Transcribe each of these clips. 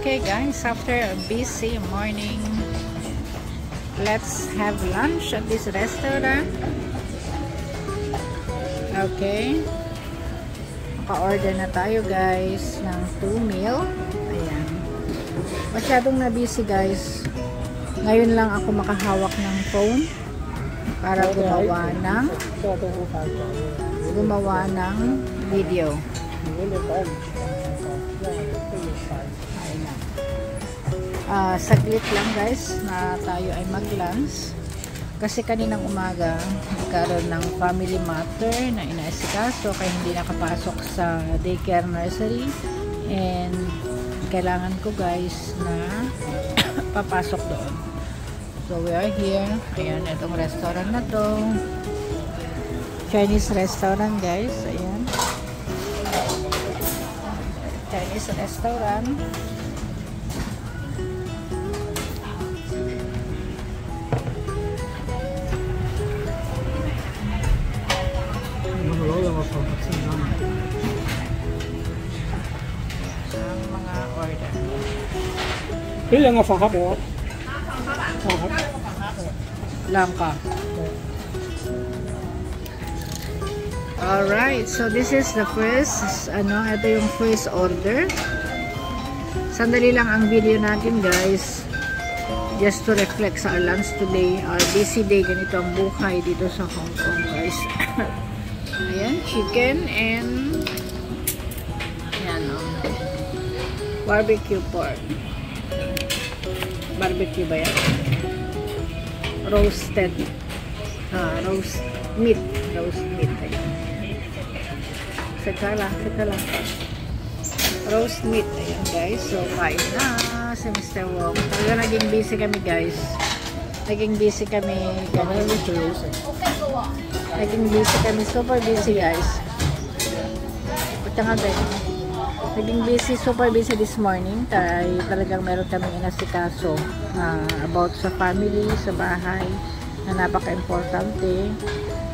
Okay guys, after a busy morning, let's have lunch at this restaurant. Okay, maka-order na tayo guys ng 2 meal. Ayan, masyadong na busy guys. Ngayon lang ako makahawak ng phone para gumawa ng video. Saglit lang guys na tayo ay mag-lunch kasi kaninang umaga nagkaroon ng family matter na inaasikaso kaya hindi nakapasok sa daycare nursery and kailangan ko guys na papasok doon. So we are here. Ayan, itong restaurant na to, Chinese restaurant guys. Ayan, Chinese restaurant. Ang mga order. Ilan nga fangkap mo? Langka. Alright, so this is the first, ito yung first order. Sandali lang ang video natin guys. Just to reflect sa our lunch today. Our busy day, ganito ang buhay dito sa Hong Kong guys. Ayan, chicken and ayan, barbecue pork. Barbecue ba yan? Roasted roast meat. Ayan. Saka lang roast meat. Ayan guys, so kain na si Mr. Wong. Talaga naging busy kami guys. Super busy guys. Naging busy, super busy this morning. Talagang meron kami inasikaso about sa family, sa bahay na napaka-importante.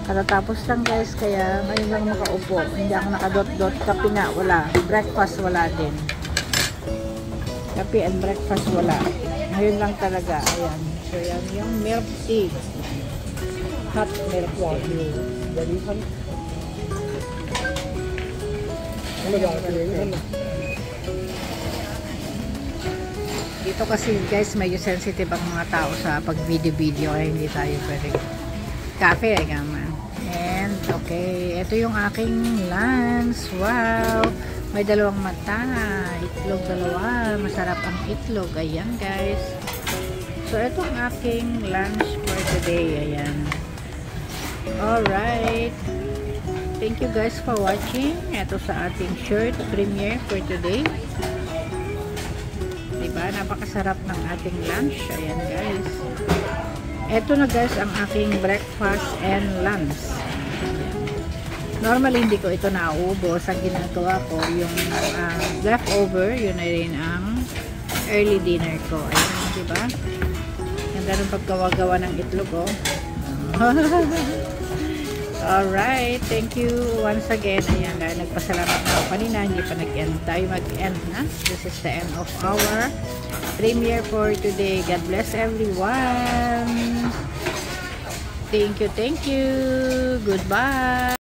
Katatapos lang guys, kaya ngayon lang makaupo. Hindi ako nakadot-dot. Kape nga, wala. Breakfast, wala din. Kape and breakfast, wala. Ngayon lang talaga. Ayan. So yan yung milk tea. Hot milk tea. Dito kasi guys, medyo sensitive ang mga tao sa pag video ay hindi tayo pwede. Cafe ay gaman. And okay, ito yung aking lunch. Wow, may dalawang mata, itlog dalawa, masarap ang itlog. Ayan guys, so ito ang aking lunch for today. Ayan. Alright, thank you guys for watching. Ito sa ating short premiere for today. Diba, napakasarap ng ating lunch. Ayan guys, eto na guys ang aking breakfast and lunch. Normally hindi ko ito nauubos. Ang ginagawa ko yung leftover, yun na rin ang early dinner ko. Ayan, diba? Ganda rin paggawa-gawa ng itlog, oh. Alright, thank you once again. Ayan, nagpasalamat na ako kanina. Hindi pa nag-end. Tayo mag-end na. This is the end of our premiere for today. God bless everyone. Thank you. Goodbye.